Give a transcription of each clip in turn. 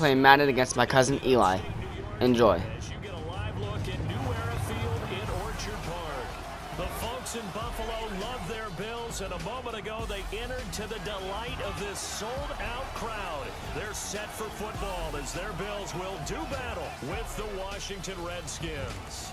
Playing Madden against my cousin Eli. Enjoy. As you get a live look at New Era Field in Orchard Park. The folks in Buffalo love their Bills, and a moment ago they entered to the delight of this sold-out crowd. They're set for football as their Bills will do battle with the Washington Redskins.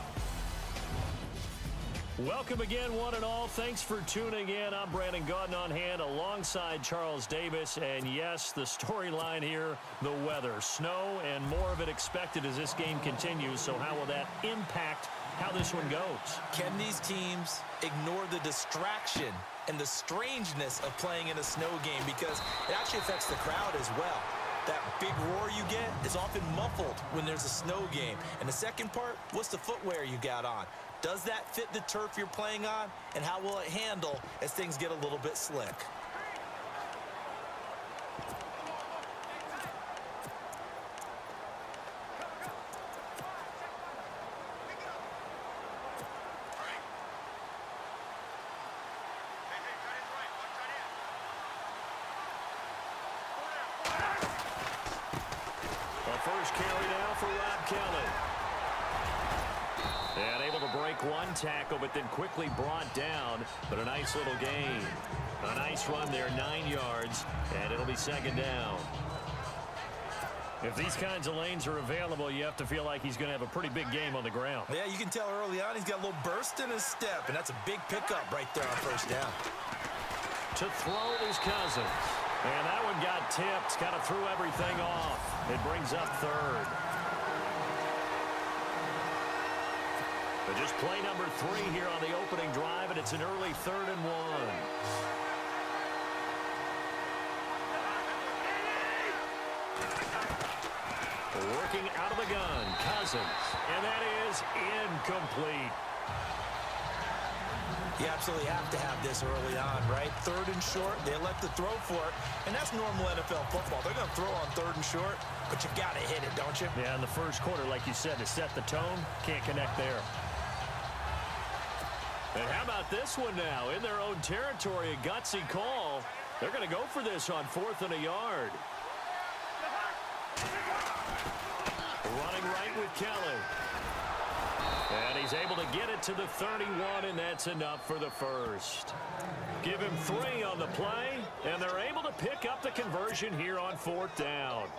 Welcome again, one and all. Thanks for tuning in. I'm Brandon Gaudin on hand alongside Charles Davis. And yes, the storyline here, the weather. Snow and more of it expected as this game continues. So how will that impact how this one goes? Can these teams ignore the distraction and the strangeness of playing in a snow game? Because it actually affects the crowd as well. That big roar you get is often muffled when there's a snow game. And the second part, what's the footwear you got on? Does that fit the turf you're playing on? And how will it handle as things get a little bit slick? The first carry now for Rob Kelly. And able to break one tackle, but then quickly brought down. But a nice little gain. A nice run there, 9 yards, and it'll be second down. If these kinds of lanes are available, you have to feel like he's going to have a pretty big game on the ground. Yeah, you can tell early on he's got a little burst in his step, and that's a big pickup right there on first down. To throw is Cousins. And that one got tipped, kind of threw everything off. It brings up third. But just play number 3 here on the opening drive, and it's an early 3rd and 1. Working out of the gun, Cousins, and that is incomplete. You absolutely have to have this early on, right? 3rd and short, they elect to throw for it, and that's normal NFL football. They're going to throw on 3rd and short, but you got to hit it, don't you? Yeah, in the first quarter, like you said, to set the tone, can't connect there. And how about this one now? In their own territory, a gutsy call. They're going to go for this on 4th and a yard. Running right with Kelly. And he's able to get it to the 31, and that's enough for the first. Give him 3 on the play, and they're able to pick up the conversion here on 4th down.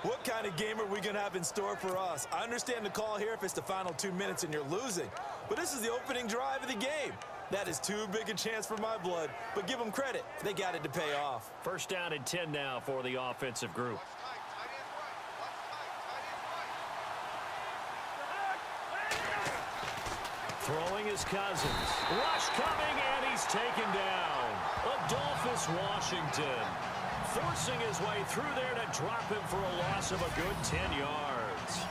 What kind of game are we going to have in store for us? I understand the call here if it's the final 2 minutes and you're losing. But this is the opening drive of the game. That is too big a chance for my blood. But give them credit. They got it to pay off. First down and 10 now for the offensive group. Throwing is Cousins. Rush coming, and he's taken down. Adolphus Washington forcing his way through there to drop him for a loss of a good 10 yards.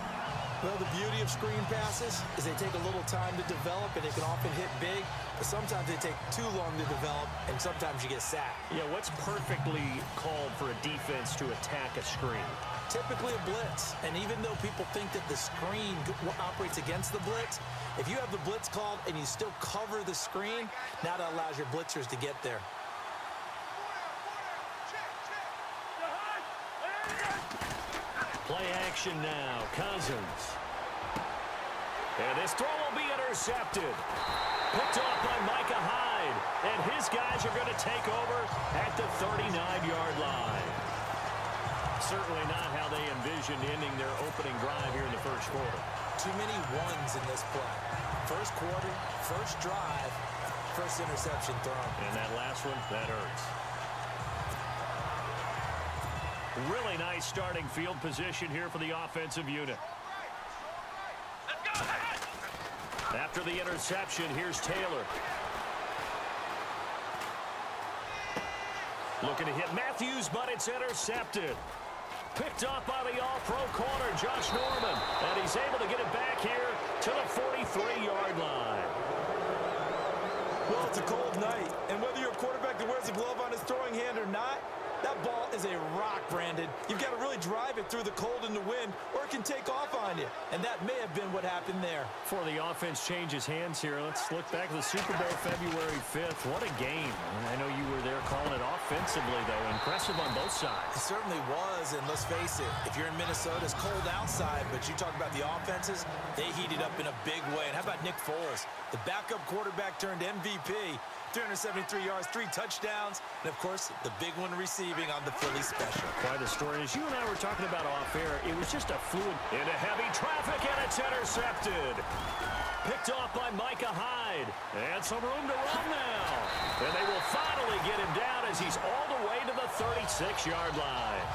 Well, the beauty of screen passes is they take a little time to develop, and they can often hit big, but sometimes they take too long to develop, and sometimes you get sacked. Yeah, what's perfectly called for a defense to attack a screen? Typically a blitz, and even though people think that the screen operates against the blitz, if you have the blitz called and you still cover the screen, now that allows your blitzers to get there. Play action now, Cousins. And this throw will be intercepted. Picked off by Micah Hyde, and his guys are going to take over at the 39-yard line. Certainly not how they envisioned ending their opening drive here in the first quarter. Too many ones in this play. First quarter, first drive, first interception thrown. And that last one, that hurts. Really nice starting field position here for the offensive unit. After the interception, here's Taylor. Looking to hit Matthews, but it's intercepted. Picked up by the all-pro corner, Josh Norman. And he's able to get it back here to the 43-yard line. Well, it's a cold night, and whether you're a quarterback that wears a glove on his throwing hand or not, That ball is a rock, Brandon. You've got to really drive it through the cold and the wind, or it can take off on you. And that may have been what happened there. Before the offense changes hands here, let's look back at the Super Bowl February 5th. What a game. I know you were there calling it offensively, though. Impressive on both sides. It certainly was, and let's face it, if you're in Minnesota, it's cold outside, but you talk about the offenses, they heated up in a big way. And how about Nick Foles, the backup quarterback turned MVP, 373 yards, 3 touchdowns, and, of course, the big one receiving on the Philly special. Quite a story. As you and I were talking about off air, it was just a fluid into heavy traffic, and it's intercepted. Picked off by Micah Hyde. And some room to run now. And they will finally get him down as he's all the way to the 36-yard line.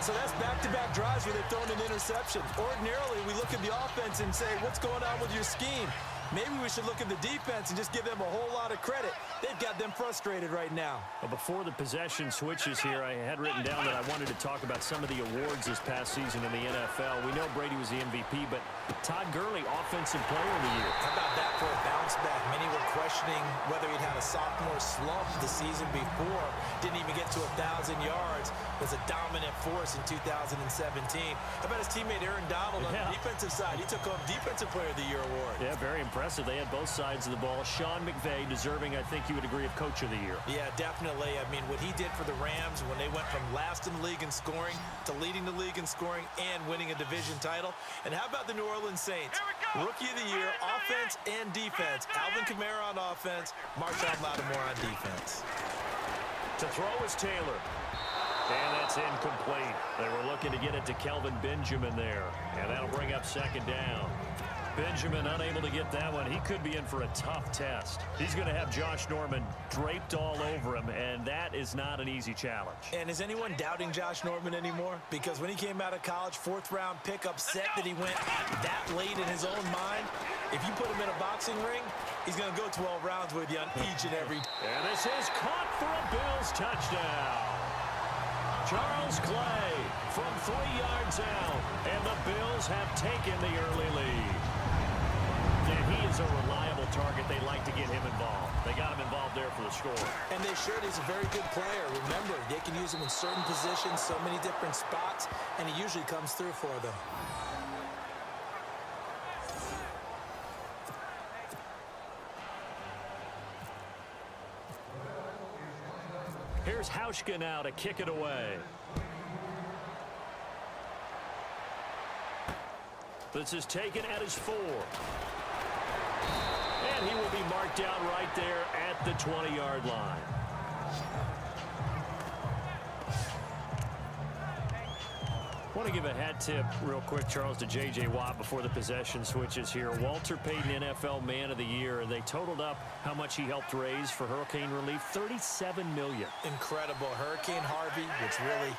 So that's back-to-back drives where they've thrown an interception. Ordinarily, we look at the offense and say, what's going on with your scheme? Maybe we should look at the defense and just give them a whole lot of credit. They've got them frustrated right now. Well, before the possession switches here, I had written down that I wanted to talk about some of the awards this past season in the NFL. We know Brady was the MVP, but Todd Gurley, Offensive Player of the Year. How about that for a bounce back? Many were questioning whether he'd had a sophomore slump the season before. Didn't even get to 1,000 yards. Was a dominant force in 2017. How about his teammate Aaron Donald on the defensive side? He took home Defensive Player of the Year award. Yeah, very impressive. They had both sides of the ball. Sean McVay deserving, I think you would agree, of Coach of the Year. Yeah, definitely. I mean, what he did for the Rams when they went from last in the league in scoring to leading the league in scoring and winning a division title. And how about the New Orleans Saints? Rookie of the Year, offense and defense. Alvin Kamara on offense, Marshawn Lattimore on defense. To throw is Taylor. And that's incomplete. They were looking to get it to Kelvin Benjamin there. And that'll bring up second down. Benjamin unable to get that one. He could be in for a tough test. He's going to have Josh Norman draped all over him, and that is not an easy challenge. And is anyone doubting Josh Norman anymore? Because when he came out of college, 4th-round pick, upset that he went that late in his own mind. If you put him in a boxing ring, he's going to go 12 rounds with you on each and every. And this is caught for a Bills touchdown. Charles Clay from 3 yards out, and the Bills have taken the early lead. And he is a reliable target. They like to get him involved. They got him involved there for the score. And they should. He's a very good player. Remember, they can use him in certain positions, so many different spots, and he usually comes through for them. Here's Hauschka now to kick it away. This is taken at his 4. And he will be marked down right there at the 20-yard line. I want to give a hat tip real quick, Charles, to J.J. Watt before the possession switches here. Walter Payton, NFL Man of the Year. They totaled up how much he helped raise for hurricane relief, $37 million. Incredible. Hurricane Harvey, which really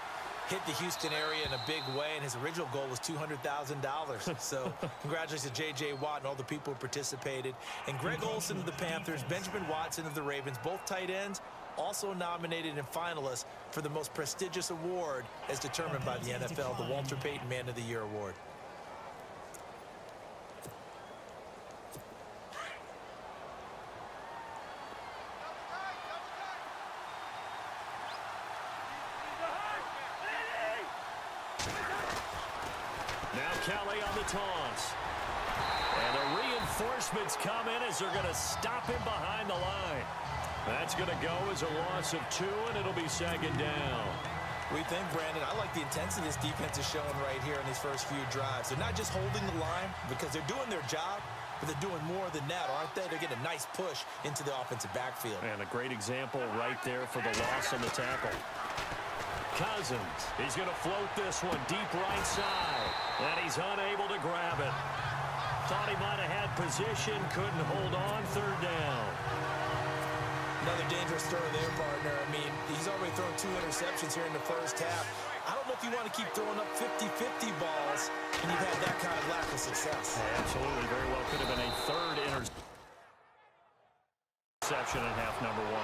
hit the Houston area in a big way, and his original goal was $200,000. So congratulations to J.J. Watt and all the people who participated. And Greg Olsen of the Panthers, Benjamin Watson of the Ravens, both tight ends, also nominated and finalists for the most prestigious award as determined by the NFL, the Walter Payton Man of the Year Award. Now Kelly on the taunts. And the reinforcements come in as they're going to stop him behind the line. That's going to go as a loss of 2, and it'll be second down. We think, Brandon, I like the intensity this defense is showing right here in these first few drives. They're not just holding the line because they're doing their job, but they're doing more than that, aren't they? They're getting a nice push into the offensive backfield. And a great example right there for the loss on the tackle. Cousins, he's going to float this one deep right side, and he's unable to grab it. Thought he might have had position, couldn't hold on, 3rd down. Another dangerous throw there, partner. I mean, he's already thrown 2 interceptions here in the first half. I don't know if you want to keep throwing up 50-50 balls and you've had that kind of lack of success. Absolutely. Very well could have been a 3rd interception in half number 1.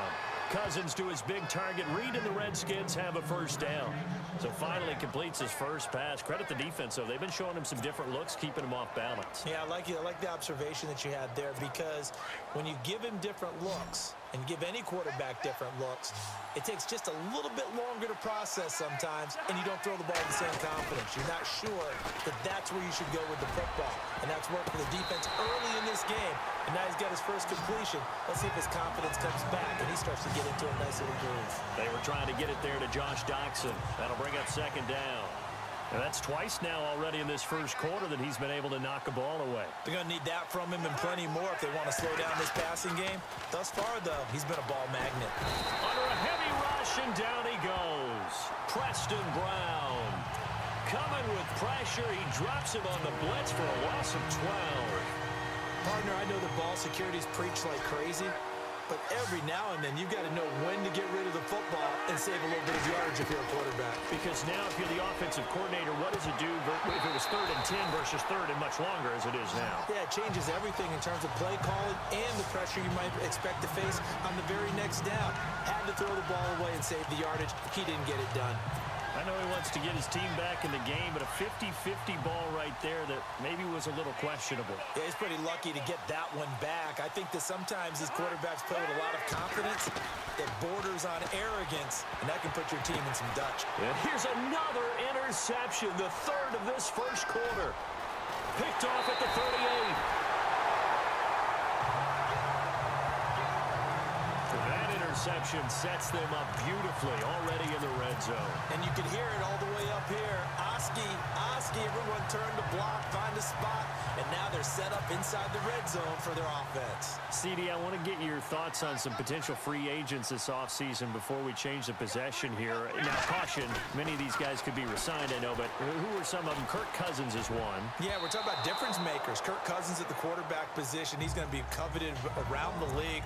Cousins to his big target. Reed and the Redskins have a first down. So finally completes his first pass. Credit the defense, though. They've been showing him some different looks, keeping him off balance. Yeah, I like the observation that you had there, because when you give him different looks, and give any quarterback different looks. It takes just a little bit longer to process sometimes, and you don't throw the ball with the same confidence. You're not sure that that's where you should go with the football, and that's worked for the defense early in this game, and now he's got his first completion. Let's see if his confidence comes back, and he starts to get into a nice little groove. They were trying to get it there to Josh Doxson. That'll bring up second down. And that's twice now already in this first quarter that he's been able to knock a ball away. They're going to need that from him and plenty more if they want to slow down this passing game. Thus far, though, he's been a ball magnet. Under a heavy rush, and down he goes. Preston Brown. Coming with pressure. He drops him on the blitz for a loss of 12. Partner, I know the ball security's preached like crazy, but every now and then you've got to know when to get rid of the football and save a little bit of yardage if you're a quarterback. Because now if you're the offensive coordinator, what does it do if it was 3rd and 10 versus 3rd and much longer as it is now? Yeah, it changes everything in terms of play calling and the pressure you might expect to face on the very next down. Had to throw the ball away and save the yardage. He didn't get it done. I know he wants to get his team back in the game, but a 50-50 ball right there that maybe was a little questionable. Yeah, he's pretty lucky to get that one back. I think that sometimes these quarterbacks play with a lot of confidence that borders on arrogance, and that can put your team in some Dutch. And here's another interception, the 3rd of this first quarter. Picked off at the 38. Interception sets them up beautifully already in the red zone. And you can hear it all the way up here. Oski, everyone turned to block, find a spot, and now they're set up inside the red zone for their offense. CD, I want to get your thoughts on some potential free agents this offseason before we change the possession here. Now, caution, many of these guys could be resigned, I know, but who are some of them? Kirk Cousins is one. Yeah, we're talking about difference makers. Kirk Cousins at the quarterback position. He's going to be coveted around the league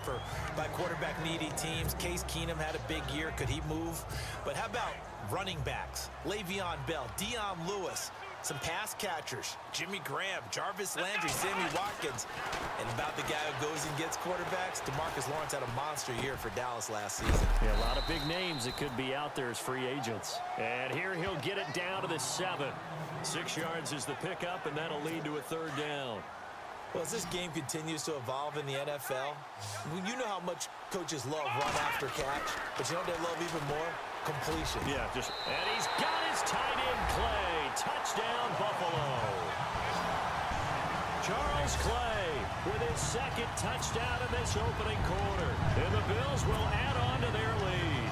by quarterback-needy teams. Case Keenum had a big year. Could he move? But how about running backs? Le'Veon Bell, Dion Lewis, some pass catchers, Jimmy Graham, Jarvis Landry, Sammy Watkins. And about the guy who goes and gets quarterbacks, DeMarcus Lawrence had a monster year for Dallas last season. Yeah, a lot of big names that could be out there as free agents. And here he'll get it down to the 7. 6 yards is the pickup, and that'll lead to a 3rd down. Well, as this game continues to evolve in the NFL, you know how much coaches love run after catch, but you know what they love even more? Completion. Yeah, and he's got his tight end Clay. Touchdown, Buffalo. Charles Clay with his 2nd touchdown in this opening quarter. And the Bills will add on to their lead.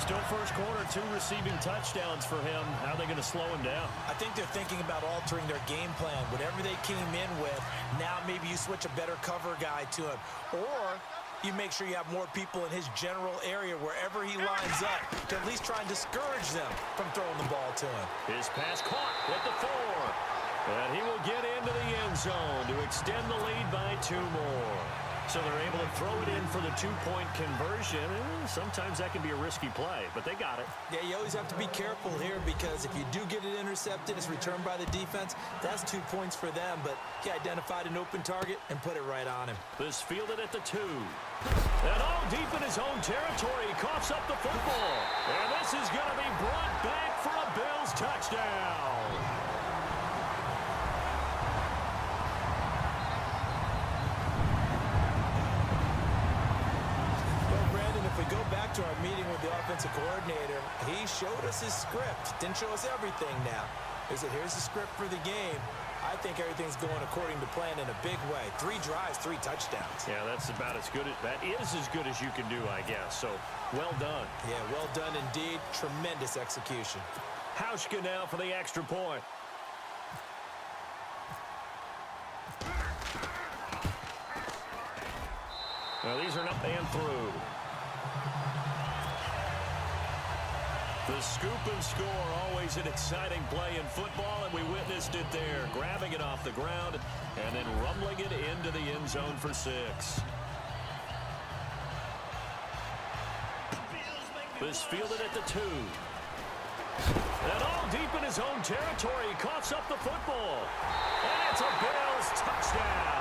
Still first quarter, 2 receiving touchdowns for him. How are they going to slow him down? I think they're thinking about altering their game plan. Whatever they came in with, now maybe you switch a better cover guy to him. Or you make sure you have more people in his general area wherever he lines up to at least try and discourage them from throwing the ball to him. His pass caught at the 4. And he will get into the end zone to extend the lead by 2 more. So they're able to throw it in for the 2-point conversion. Sometimes that can be a risky play, but they got it. Yeah, you always have to be careful here because if you do get it intercepted, it's returned by the defense. That's 2 points for them, but he identified an open target and put it right on him. This fielded at the 2. And all deep in his own territory, he coughs up the football. And this is going to be brought back for a Bills touchdown. Go back to our meeting with the offensive coordinator. He showed us his script. Didn't show us everything now. He said, here's the script for the game. I think everything's going according to plan in a big way. 3 drives, 3 touchdowns. Yeah, that's about as good. That is as good as you can do, I guess. So, well done. Yeah, well done indeed. Tremendous execution. Hauschka now for the extra point. Well, these are up and through. The scoop and score, always an exciting play in football, and we witnessed it there. Grabbing it off the ground and then rumbling it into the end zone for 6. This fielded at the 2. And all deep in his own territory, he coughs up the football. And it's a Bills touchdown.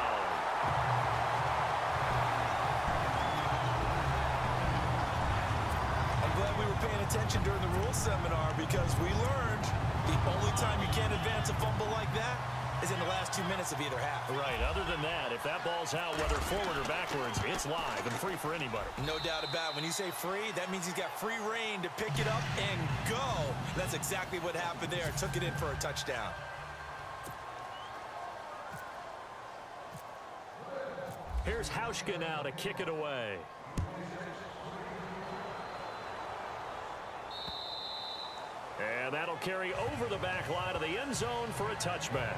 We were paying attention during the rules seminar because we learned the only time you can't advance a fumble like that is in the last 2 minutes of either half. Right. Other than that, if that ball's out, whether forward or backwards, it's live and free for anybody. No doubt about it. When you say free, that means he's got free reign to pick it up and go. That's exactly what happened there. Took it in for a touchdown. Here's Hauschka now to kick it away. And that'll carry over the back line of the end zone for a touchback.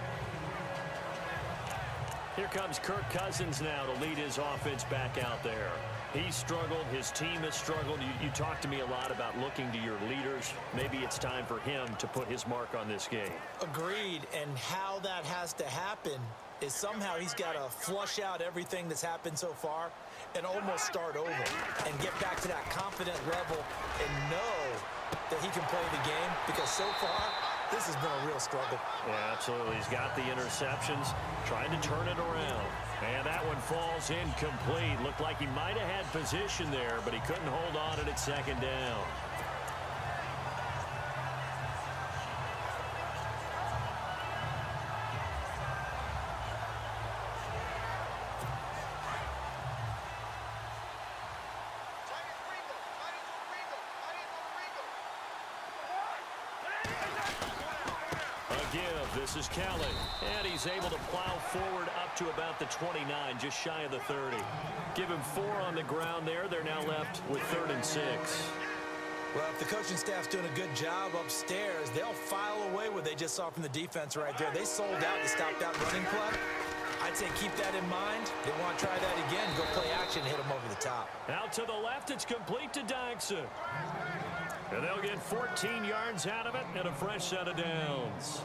Here comes Kirk Cousins now to lead his offense back out there. He's struggled. His team has struggled. You talk to me a lot about looking to your leaders. Maybe it's time for him to put his mark on this game. Agreed. And how that has to happen is somehow he's got to flush out everything that's happened so far and almost start over and get back to that confident level and know that he can play the game, because so far this has been a real struggle. Yeah, absolutely. He's got the interceptions, trying to turn it around. And that one falls incomplete. Looked like he might have had position there, but he couldn't hold on at second down. This is Kelly, and he's able to plow forward up to about the 29, just shy of the 30. Give him 4 on the ground there. They're now left with 3rd and 6. Well, if the coaching staff's doing a good job upstairs, they'll file away what they just saw from the defense right there. They sold out to stop that running play. I'd say keep that in mind. They want to try that again, go play action, hit them over the top. Out to the left, it's complete to Dyson. And they'll get 14 yards out of it and a fresh set of downs.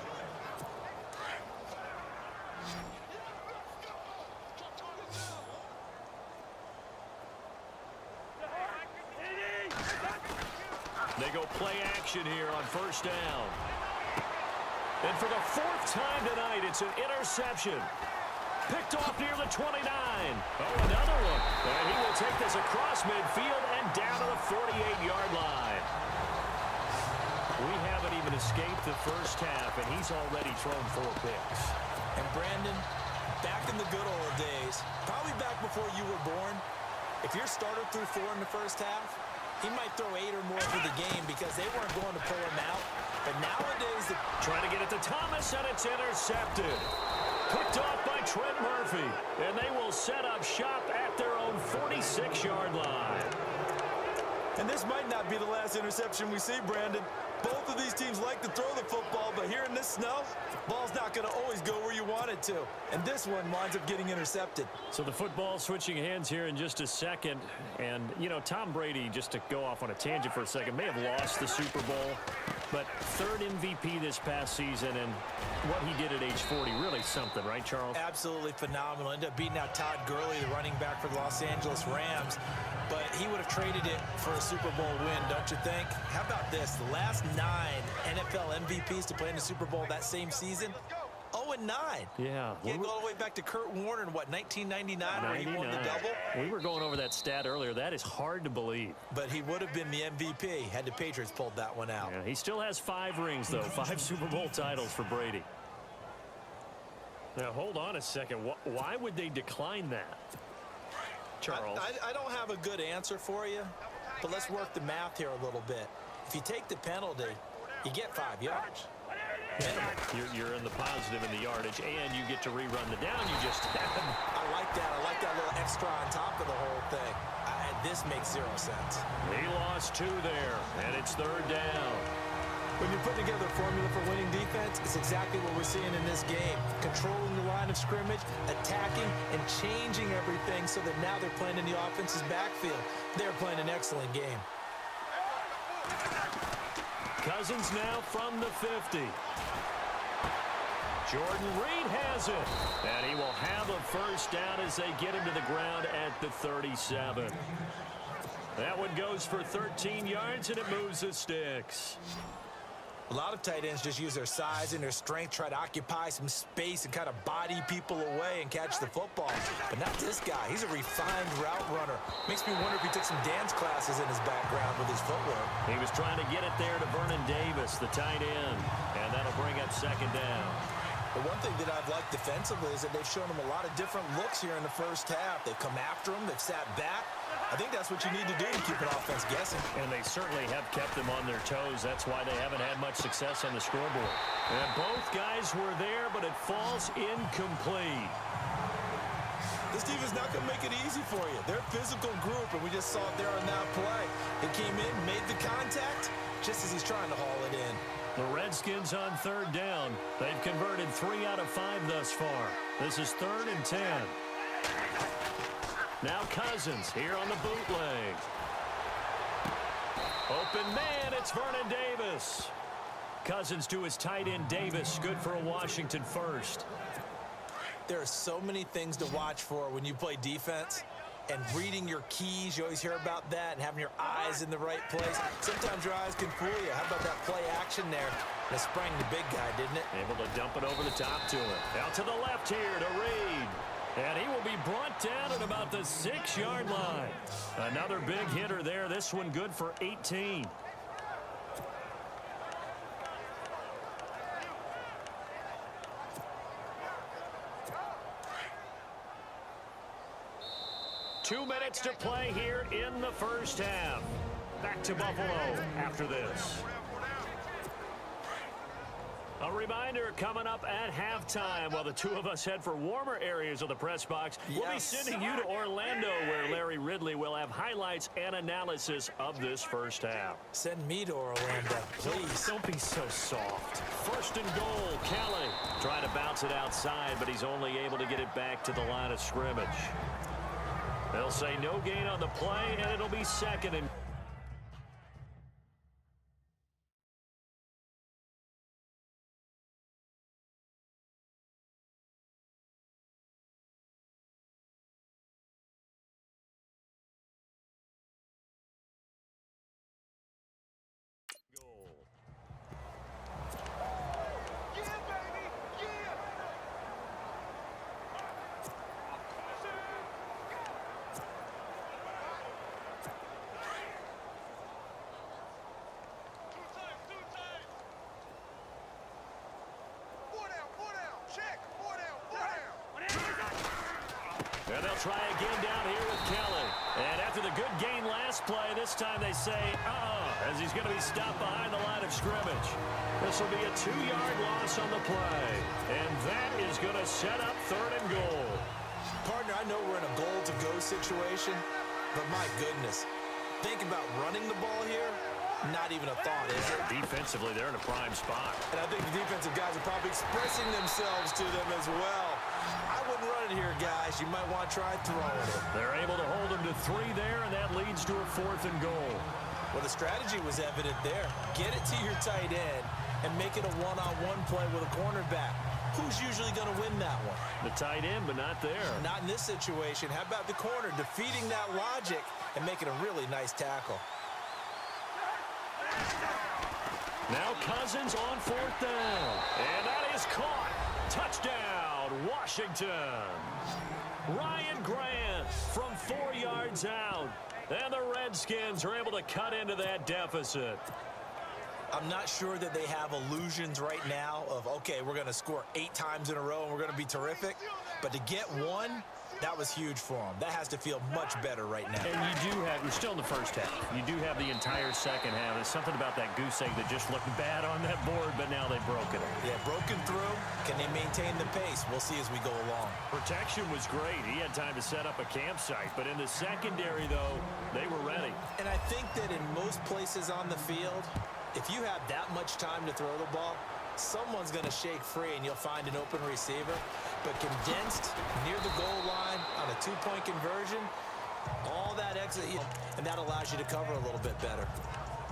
They go play action here on 1st down. And for the 4th time tonight, it's an interception. Picked off near the 29. Oh, another one. And he will take this across midfield and down to the 48-yard line. We haven't even escaped the first half, and he's already thrown 4 picks. And Brandon, back in the good old days, probably back before you were born, if your starter threw 4 in the first half, he might throw 8 or more for the game because they weren't going to pull him out. But nowadays, trying to get it to Thomas, and it's intercepted. Picked off by Trent Murphy. And they will set up shop at their own 46-yard line. And this might not be the last interception we see, Brandon. Both of these teams like to throw the football, but here in this snow, ball's not going to always go where you want it to. And this one winds up getting intercepted. So the football switching hands here in just a second. And, you know, Tom Brady, just to go off on a tangent for a second, may have lost the Super Bowl. But 3rd MVP this past season, and what he did at age 40, really something, right, Charles? Absolutely phenomenal. Ended up beating out Todd Gurley, the running back for the Los Angeles Rams. But he would have traded it for a Super Bowl win, don't you think? How about this? The last 9 NFL MVPs to play in the Super Bowl that same season, 0-9. Yeah. You go all the way back to Kurt Warner in, what, 1999, where he won the double? We were going over that stat earlier. That is hard to believe. But he would have been the MVP had the Patriots pulled that one out. Yeah, he still has 5 rings, though. 5 Super Bowl titles for Brady. Now, hold on a second. Why would they decline that? Charles. I don't have a good answer for you, but let's work the math here a little bit. If you take the penalty, you get 5 yards. You're in the positive in the yardage, and you get to rerun the down you just had. I like that. I like that little extra on top of the whole thing. This makes 0 sense. He lost 2 there, and it's 3rd down. When you put together a formula for winning defense, it's exactly what we're seeing in this game. Controlling the line of scrimmage, attacking, and changing everything so that now they're playing in the offense's backfield. They're playing an excellent game. Cousins now from the 50. Jordan Reed has it. And he will have a 1st down as they get him to the ground at the 37. That one goes for 13 yards, and it moves the sticks. A lot of tight ends just use their size and their strength, try to occupy some space and kind of body people away and catch the football. But not this guy. He's a refined route runner. Makes me wonder if he took some dance classes in his background with his footwork. He was trying to get it there to Vernon Davis, the tight end. And that'll bring up 2nd down. The one thing that I've liked defensively is that they've shown them a lot of different looks here in the first half. They've come after them. They've sat back. I think that's what you need to do to keep an offense guessing. And they certainly have kept them on their toes. That's why they haven't had much success on the scoreboard. And both guys were there, but it falls incomplete. This team is not going to make it easy for you. They're a physical group, and we just saw it there on that play. They came in, made the contact, just as he's trying to haul it in. The Redskins on third down. They've converted 3 out of 5 thus far. This is 3rd and 10. Now Cousins here on the bootleg. Open man, it's Vernon Davis. Cousins to his tight end Davis, good for a Washington first. There are so many things to watch for when you play defense. And reading your keys, you always hear about that, and having your eyes in the right place. Sometimes your eyes can fool you. How about that play action there? That sprang the big guy, didn't it? Able to dump it over the top to him. Out to the left here to Reed. And he will be brought down at about the 6-yard line. Another big hitter there. This one good for 18. Two minutes to play here in the first half. Back to Buffalo after this. A reminder coming up at halftime while the two of us head for warmer areas of the press box. Yes. We'll be sending you to Orlando where Larry Ridley will have highlights and analysis of this first half. Send me to Orlando, please. Don't be so soft. First and goal, Kelly. Trying to bounce it outside, but he's only able to get it back to the line of scrimmage. They'll say no gain on the play, and it'll be 2nd and and they'll try again down here with Kelly. And after the good gain last play, this time they say, as he's going to be stopped behind the line of scrimmage. This will be a 2-yard loss on the play. And that is going to set up 3rd and goal. Partner, I know we're in a goal-to-go situation, but my goodness, think about running the ball here. Not even a thought, is it? Defensively, they're in a prime spot. And I think the defensive guys are probably expressing themselves to them as well. I wouldn't run it here, guys. You might want to try throwing it. They're able to hold them to 3 there, and that leads to a 4th and goal. Well, the strategy was evident there. Get it to your tight end and make it a one-on-one play with a cornerback. Who's usually going to win that one? The tight end, but not there. Not in this situation. How about the corner defeating that logic and making a really nice tackle? Now Cousins on 4th down. And that is caught. Touchdown, Washington. Ryan Grant from 4 yards out. And the Redskins are able to cut into that deficit. I'm not sure that they have illusions right now of, okay, we're going to score 8 times in a row and we're going to be terrific. But to get one, that was huge for them. That has to feel much better right now. And you do have, we're still in the first half. You do have the entire second half. There's something about that goose egg that just looked bad on that board, but now they've broken it. Yeah, broken through. Can they maintain the pace? We'll see as we go along. Protection was great. He had time to set up a campsite. But in the secondary, though, they were ready. And I think that in most places on the field, if you have that much time to throw the ball, someone's going to shake free and you'll find an open receiver. But condensed near the goal line on a 2-point conversion, all that exit, and that allows you to cover a little bit better.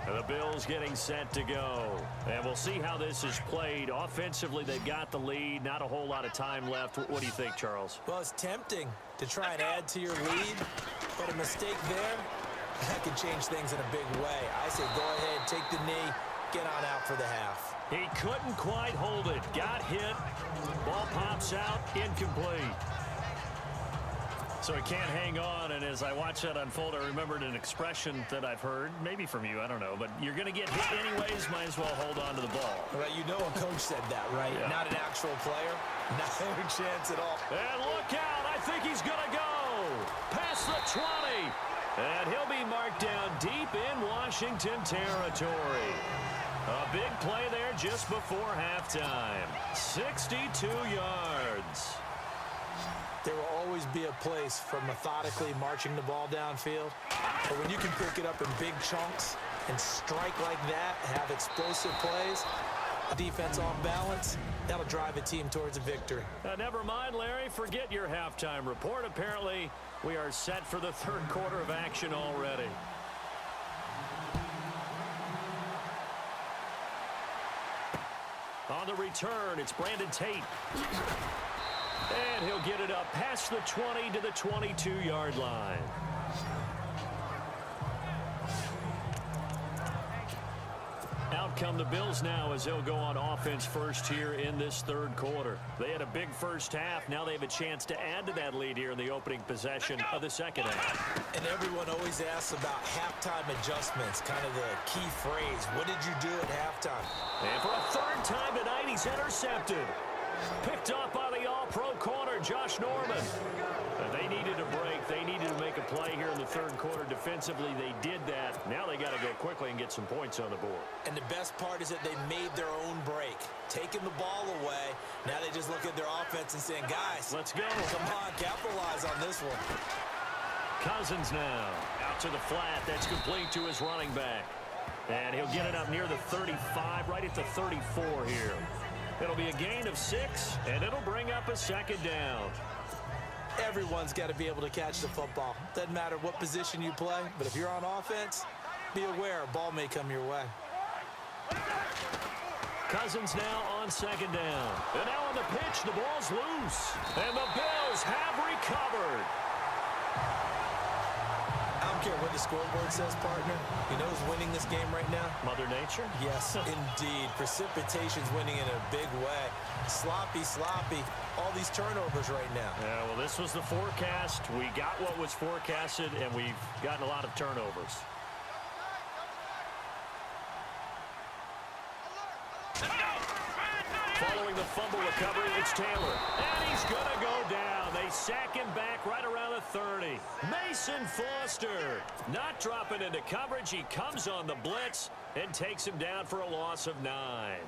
And the Bills getting set to go. And we'll see how this is played. Offensively, they've got the lead. Not a whole lot of time left. What do you think, Charles? Well, it's tempting to try and add to your lead, but a mistake there, that could change things in a big way. I say go ahead, take the knee, get on out for the half. He couldn't quite hold it. Got hit. Ball pops out. Incomplete. So he can't hang on, and as I watch that unfold, I remembered an expression that I've heard, maybe from you, I don't know, but you're going to get hit anyways, might as well hold on to the ball. Right, you know a coach said that, right? Yeah. Not an actual player. Not a chance at all. And look out, I think he's going to go. Past the 20. And he'll be marked down deep in Washington territory. A big play there just before halftime. 62 yards. There will always be a place for methodically marching the ball downfield. But when you can pick it up in big chunks and strike like that, have explosive plays, defense off balance, that'll drive a team towards a victory. Never mind, Larry. Forget your halftime report. Apparently, we are set for the third quarter of action already. On the return, it's Brandon Tate. And he'll get it up past the 20 to the 22-yard line. Out come the Bills now as they'll go on offense first here in this third quarter. They had a big first half. Now they have a chance to add to that lead here in the opening possession of the second half. And everyone always asks about halftime adjustments, kind of the key phrase. What did you do at halftime? And for a third time tonight, he's intercepted. Picked off by the all-pro corner, Josh Norman. They needed a break. They needed to make a play here in the third quarter. Defensively, they did that. Now they got to go quickly and get some points on the board. And the best part is that they made their own break. Taking the ball away. Now they just look at their offense and saying, guys, let's go. Come on, capitalize on this one. Cousins now out to the flat. That's complete to his running back. And he'll get it up near the 35, right at the 34 here. It'll be a gain of 6, and it'll bring up a second down. Everyone's got to be able to catch the football. Doesn't matter what position you play, but if you're on offense, be aware a ball may come your way. Cousins now on second down. And now on the pitch, the ball's loose. And the Bills have recovered. I don't care what the scoreboard says, partner. You know who's winning this game right now? Mother Nature? Yes, indeed. Precipitation's winning in a big way. Sloppy. All these turnovers right now. Yeah, well, this was the forecast. We got what was forecasted, and we've gotten a lot of turnovers. Following the fumble recovery, it's Taylor. And he's going to go down. They sack him back right around the 30. Mason Foster not dropping into coverage. He comes on the blitz and takes him down for a loss of 9.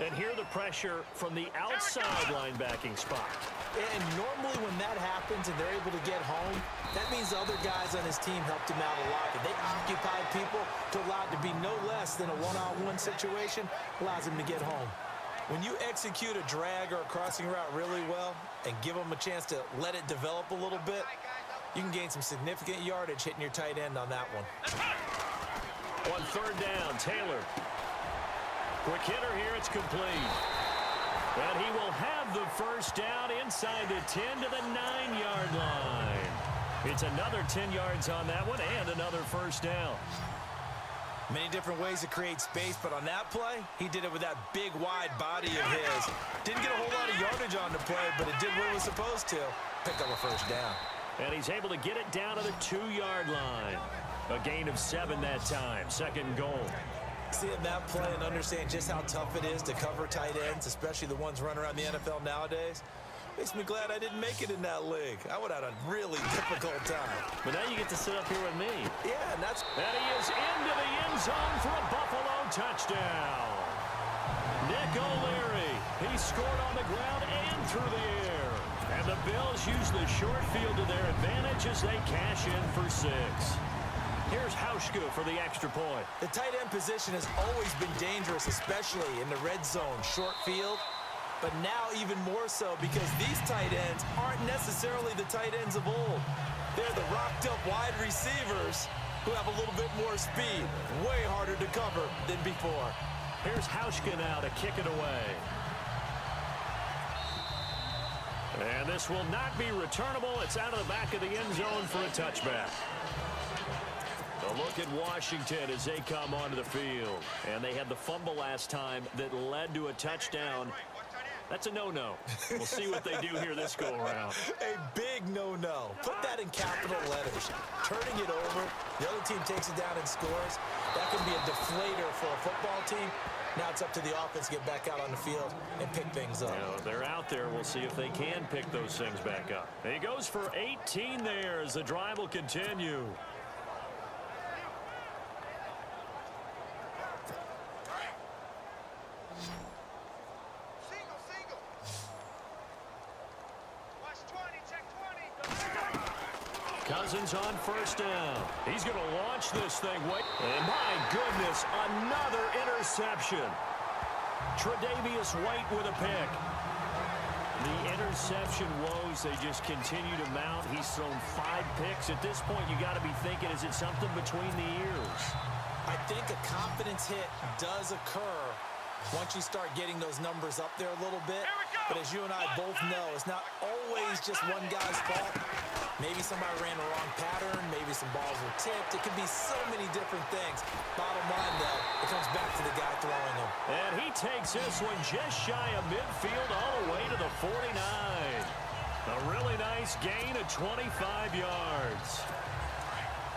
And here the pressure from the outside linebacking spot. And normally when that happens and they're able to get home, that means the other guys on his team helped him out a lot. If they occupy people to allow it to be no less than a one-on-one situation, allows him to get home. When you execute a drag or a crossing route really well and give them a chance to let it develop a little bit, you can gain some significant yardage hitting your tight end on that one. On third down, Taylor. Quick hitter here, it's complete. And he will have the first down inside the 10 to the 9-yard line. It's another 10 yards on that one and another first down. Many different ways to create space, but on that play, he did it with that big, wide body of his. Didn't get a whole lot of yardage on the play, but it did what it was supposed to. Picked up a first down. And he's able to get it down to the 2-yard line. A gain of 7 that time. Second and goal. Seeing that play and understand just how tough it is to cover tight ends, especially the ones running around the NFL nowadays, makes me glad I didn't make it in that league. I would have had a really difficult time. But now you get to sit up here with me. Yeah, and that's... And he is into the end zone for a Buffalo touchdown. Nick O'Leary. He scored on the ground and through the air. And the Bills use the short field to their advantage as they cash in for 6. Here's Hauschka for the extra point. The tight end position has always been dangerous, especially in the red zone, short field. But now even more so because these tight ends aren't necessarily the tight ends of old. They're the rocked-up wide receivers who have a little bit more speed. Way harder to cover than before. Here's Hauschka now to kick it away. And this will not be returnable. It's out of the back of the end zone for a touchback. A look at Washington as they come onto the field. And they had the fumble last time that led to a touchdown. That's a no-no. We'll see what they do here this go-around. A big no-no. Put that in capital letters. Turning it over, the other team takes it down and scores. That can be a deflator for a football team. Now it's up to the offense to get back out on the field and pick things up. You know, they're out there. We'll see if they can pick those things back up. He goes for 18 there as the drive will continue. Cousins on first down. He's going to launch this thing. And my goodness, another interception. Tre'Davious White with a pick. The interception woes, they just continue to mount. He's thrown 5 picks. At this point, you got to be thinking, is it something between the ears? I think a confidence hit does occur once you start getting those numbers up there a little bit. But as you and I both know, it's not always just one guy's fault. Maybe somebody ran the wrong pattern. Maybe some balls were tipped. It could be so many different things. Bottom line, though, it comes back to the guy throwing them. And he takes this one just shy of midfield all the way to the 49. A really nice gain of 25 yards.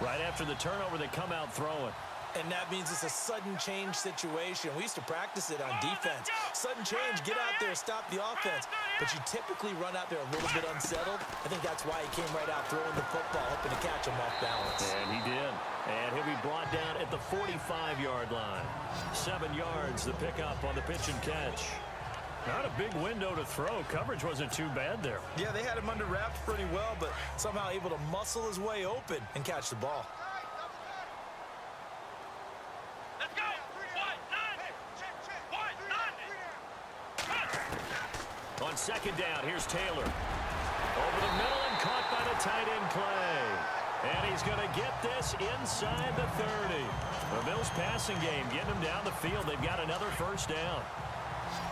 Right after the turnover, they come out throwing. And that means it's a sudden change situation. We used to practice it on defense. Sudden change, get out there, stop the offense. But you typically run out there a little bit unsettled. I think that's why he came right out throwing the football, hoping to catch him off balance. And he did. And he'll be brought down at the 45-yard line. 7 yards, the pickup on the pitch and catch. Not a big window to throw. Coverage wasn't too bad there. Yeah, they had him under wraps pretty well, but somehow able to muscle his way open and catch the ball. On second down, here's Taylor. Over the middle and caught by the tight end play. And he's going to get this inside the 30. The Bills passing game getting them down the field. They've got another first down.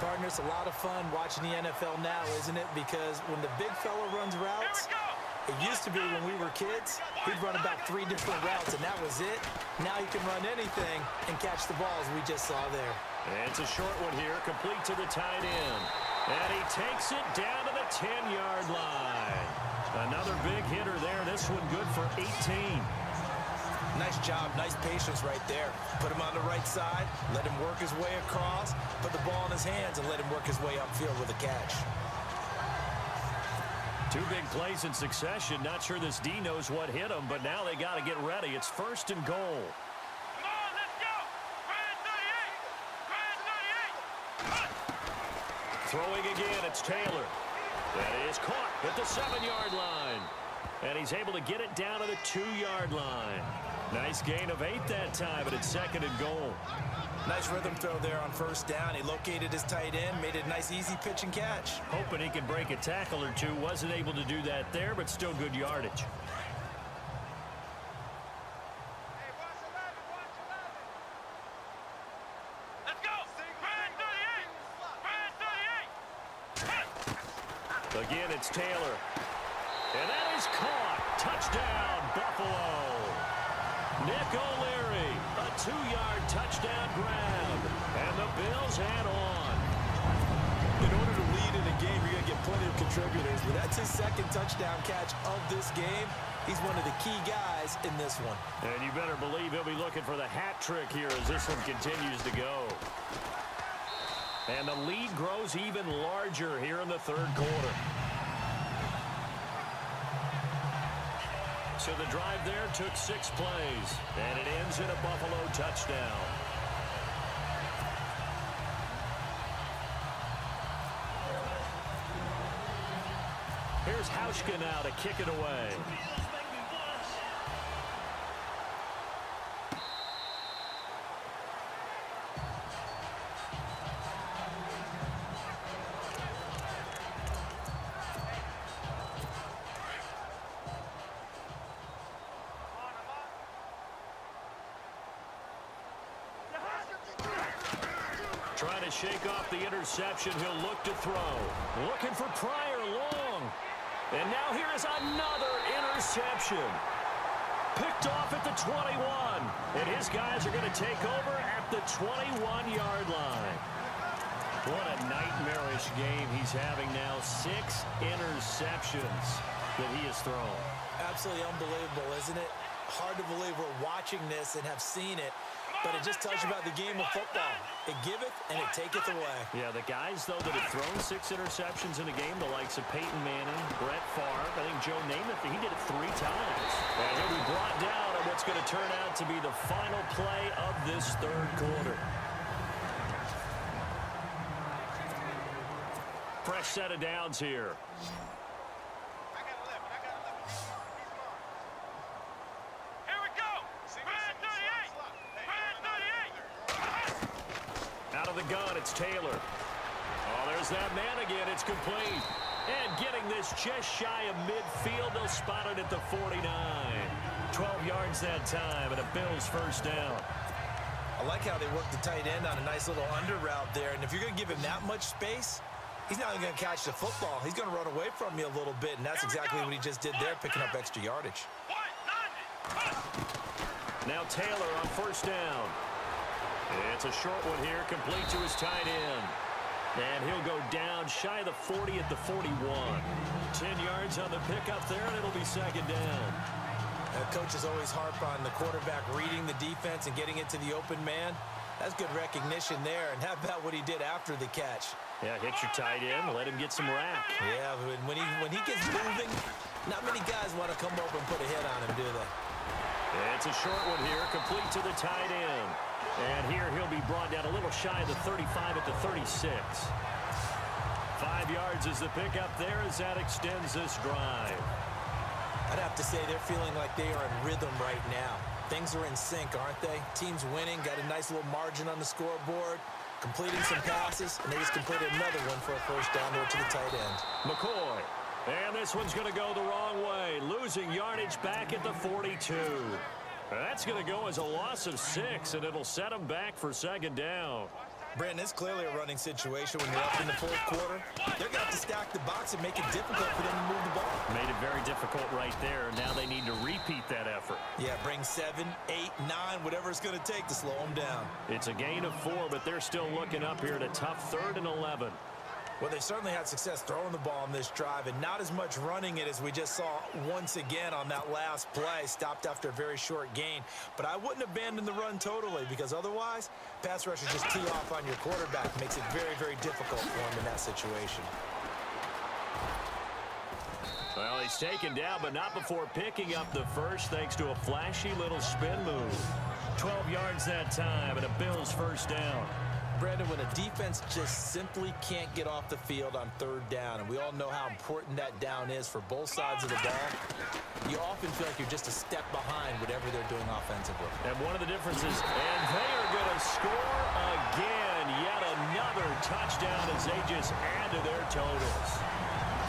Partner, it's a lot of fun watching the NFL now, isn't it? Because when the big fella runs routes, it used to be when we were kids, he'd run about 3 different routes, and that was it. Now he can run anything and catch the balls we just saw there. And it's a short one here, complete to the tight end. And he takes it down to the 10-yard line. Another big hitter there. This one good for 18. Nice job, nice patience right there. Put him on the right side, let him work his way across, put the ball in his hands, and let him work his way upfield with a catch. 2 big plays in succession. Not sure this D knows what hit him, but now they got to get ready. It's first and goal. Throwing again, it's Taylor. That is caught at the 7-yard line. And he's able to get it down to the 2-yard line. Nice gain of 8 that time, but it's second and goal. Nice rhythm throw there on first down. He located his tight end, made it a nice, easy pitch and catch. Hoping he could break a tackle or two. Wasn't able to do that there, but still good yardage. Again, it's Taylor. And that is caught. Touchdown, Buffalo. Nick O'Leary, a 2-yard touchdown grab. And the Bills head on. In order to lead in a game, you're going to get plenty of contributors. But that's his second touchdown catch of this game. He's one of the key guys in this one. And you better believe he'll be looking for the hat trick here as this one continues to go. And the lead grows even larger here in the third quarter. So the drive there took 6 plays, and it ends in a Buffalo touchdown. Here's Hauschka now to kick it away. Trying to shake off the interception. He'll look to throw. Looking for Pryor long. And now here is another interception. Picked off at the 21. And his guys are going to take over at the 21-yard line. What a nightmarish game he's having now. 6 interceptions that he has thrown. Absolutely unbelievable, isn't it? Hard to believe we're watching this and have seen it, but it just tells you about the game of football. It giveth and it taketh away. Yeah, the guys, though, that have thrown 6 interceptions in a game, the likes of Peyton Manning, Brett Favre, I think Joe Namath, he did it 3 times. And he'll be brought down on what's going to turn out to be the final play of this third quarter. Fresh set of downs here. Out of the gun, it's Taylor. Oh, there's that man again. It's complete. And getting this just shy of midfield. They'll spot it at the 49. 12 yards that time, and a Bills first down. I like how they work the tight end on a nice little under route there. And if you're going to give him that much space, he's not going to catch the football. He's going to run away from you a little bit, and that's exactly what he just did there, picking up extra yardage. Now Taylor on first down. It's a short one here, complete to his tight end. And he'll go down shy of the 40 at the 41. 10 yards on the pickup there, and it'll be second down. Coaches always harp on the quarterback reading the defense and getting it to the open man. That's good recognition there. And how about what he did after the catch? Yeah, hit your tight end, let him get some rack. Yeah, when he gets moving, not many guys want to come over and put a hit on him, do they? It's a short one here, complete to the tight end. And here he'll be brought down a little shy of the 35 at the 36. 5 yards is the pickup there as that extends this drive. I'd have to say they're feeling like they are in rhythm right now. Things are in sync, aren't they? Team's winning, got a nice little margin on the scoreboard, completing some passes, and they just completed another one for a first down there to the tight end. McCoy. And this one's going to go the wrong way, losing yardage back at the 42. That's going to go as a loss of 6, and it'll set them back for second down. Brandon, it's clearly a running situation when you're up in the fourth quarter. They're going to have to stack the box and make it difficult for them to move the ball. Made it very difficult right there. Now they need to repeat that effort. Yeah, bring 7, 8, 9, whatever it's going to take to slow them down. It's a gain of 4, but they're still looking up here at a tough 3rd and 11. Well, they certainly had success throwing the ball on this drive, and not as much running it as we just saw once again on that last play. Stopped after a very short gain. But I wouldn't abandon the run totally, because otherwise, pass rushers just tee off on your quarterback. Makes it very, very difficult for him in that situation. Well, he's taken down, but not before picking up the first, thanks to a flashy little spin move. 12 yards that time, and a Bills first down. Brandon, when a defense just simply can't get off the field on 3rd down, and we all know how important that down is for both sides of the ball, you often feel like you're just a step behind whatever they're doing offensively. And one of the differences, and they are going to score again. Yet another touchdown as they just add to their totals.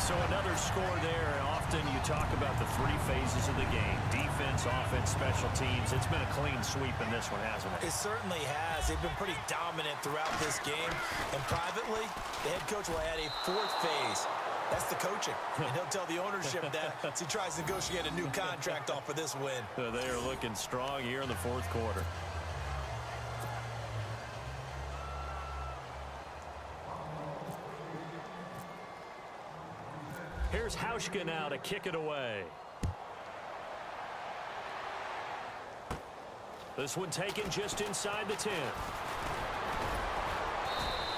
So another score there. Often you talk about the 3 phases of the game: defense, offense, special teams. It's been a clean sweep in this one, hasn't it? It certainly has. They've been pretty dominant throughout this game. And privately, the head coach will add a 4th phase. That's the coaching. And he'll tell the ownership that as he tries to negotiate a new contract off of this win. They are looking strong here in the 4th quarter. Here's Hauschka now to kick it away. This one taken just inside the 10.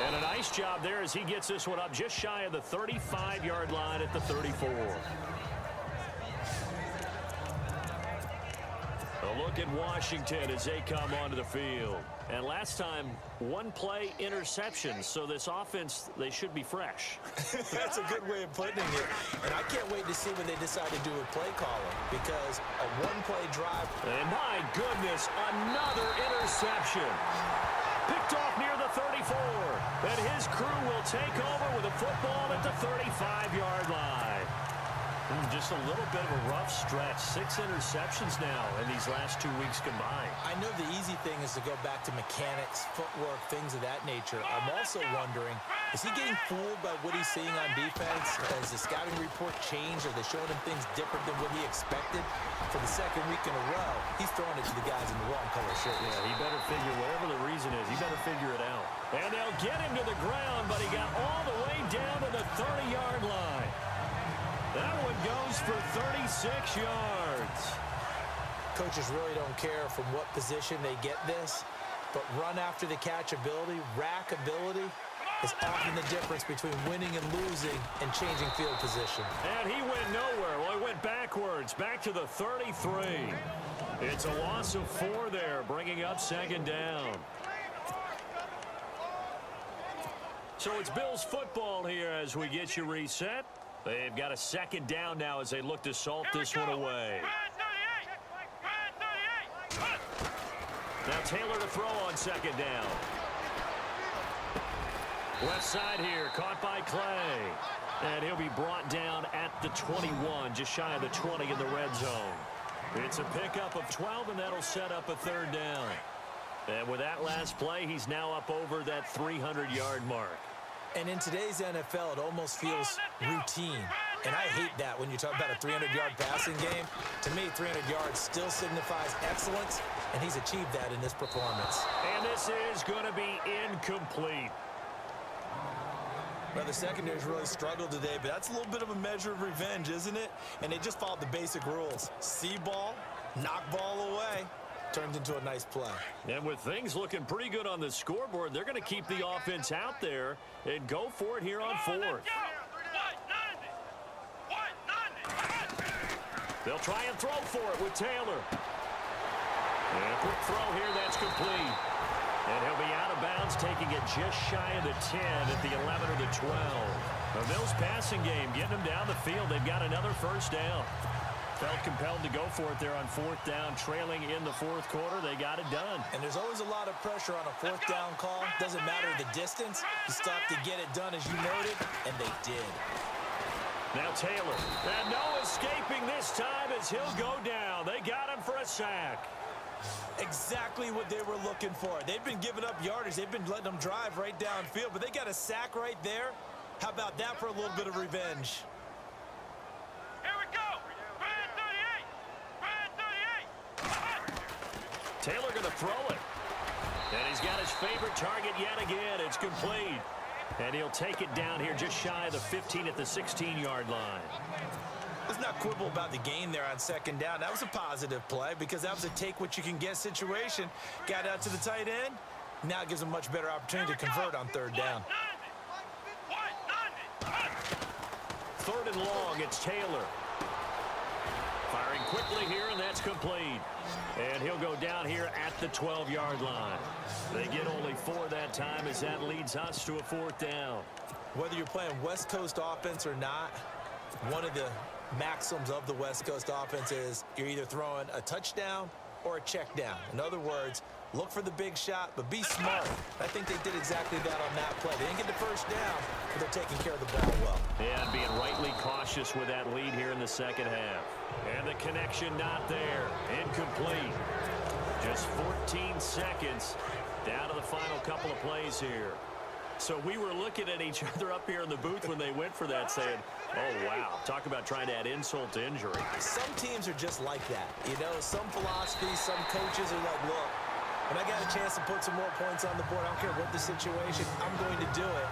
And a nice job there as he gets this one up just shy of the 35-yard line at the 34. A look at Washington as they come onto the field. And last time, 1-play interception. So this offense, they should be fresh. That's a good way of putting it. And I can't wait to see when they decide to do a play caller, because a 1-play drive. And my goodness, another interception. Picked off near the 34. And his crew will take over with a football at the 35-yard line. Just a little bit of a rough stretch. 6 interceptions now in these last 2 weeks combined. I know the easy thing is to go back to mechanics, footwork, things of that nature. I'm also wondering, Is he getting fooled by what he's seeing on defense? Has the scouting report changed? Are they showing him things different than what he expected? For the second week in a row, he's throwing it to the guys in the wrong color shirts. Yeah, he better figure, whatever the reason is, he better figure it out. And they'll get him to the ground, but he got all the way down to the 30-yard line. That one goes for 36 yards. Coaches really don't care from what position they get this, but run after the catch ability, rack ability, is often the difference between winning and losing and changing field position. And he went nowhere. Well, he went backwards, back to the 33. It's a loss of 4 there, bringing up second down. So it's Bills football here as we get you reset. They've got a second down now as they look to salt this one away. Now Taylor to throw on second down. Left side here, caught by Clay. And he'll be brought down at the 21, just shy of the 20 in the red zone. It's a pickup of 12, and that'll set up a third down. And with that last play, he's now up over that 300-yard mark. And in today's NFL, it almost feels routine. And I hate that when you talk about a 300-yard passing game. To me, 300 yards still signifies excellence, and he's achieved that in this performance. And this is going to be incomplete. Well, the secondary's really struggled today, but that's a little bit of a measure of revenge, isn't it? And they just followed the basic rules. See ball, knock ball away. Turned into a nice play. And with things looking pretty good on the scoreboard, they're going to keep the offense out there and go for it here on fourth. They'll try and throw for it with Taylor. And a quick throw here, that's complete. And he'll be out of bounds, taking it just shy of the 10 at the 11 or the 12. The Bills passing game, getting them down the field. They've got another first down. Felt compelled to go for it there on fourth down, trailing in the fourth quarter. They got it done. And there's always a lot of pressure on a fourth down call. Doesn't matter the distance. You stop to get it done, as you noted, and they did. Now Taylor. And no escaping this time as he'll go down. They got him for a sack. Exactly what they were looking for. They've been giving up yardage. They've been letting them drive right downfield, but they got a sack right there. How about that for a little bit of revenge? Here we go. Red 38. Taylor going to throw it. And he's got his favorite target yet again. It's complete. And he'll take it down here just shy of the 15 at the 16-yard line. Let's not quibble about the gain there on second down. That was a positive play because that was a take-what-you-can-get situation. Got out to the tight end. Now it gives them a much better opportunity to convert on third down. Third and long, it's Taylor. Firing quickly here, and that's complete. And he'll go down here at the 12-yard line. They get only 4 that time as that leads us to a fourth down. Whether you're playing West Coast offense or not, one of the maxims of the West Coast offense is you're either throwing a touchdown or a check down. In other words, look for the big shot, but be smart. I think they did exactly that on that play. They didn't get the first down, but they're taking care of the ball well. And being rightly cautious with that lead here in the second half. And the connection not there. Incomplete. Just 14 seconds down to the final couple of plays here. So we were looking at each other up here in the booth when they went for that, saying, oh, wow, talk about trying to add insult to injury. Some teams are just like that. You know, some philosophies, some coaches are like, look, when I got a chance to put some more points on the board, I don't care what the situation, I'm going to do it.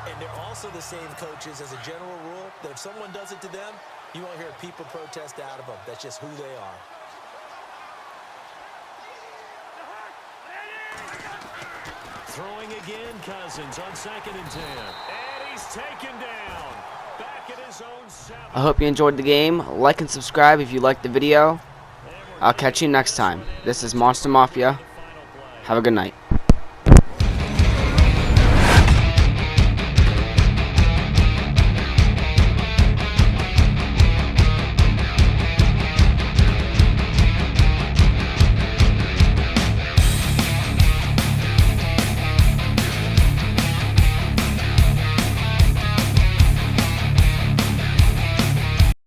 And they're also the same coaches as a general rule that if someone does it to them, you won't hear people protest out of them. That's just who they are. Throwing again, Cousins on 2nd and 10. And he's taken down. Back at his own 7. I hope you enjoyed the game. Like and subscribe if you liked the video. I'll catch you next time. This is Monster Mafia. Have a good night.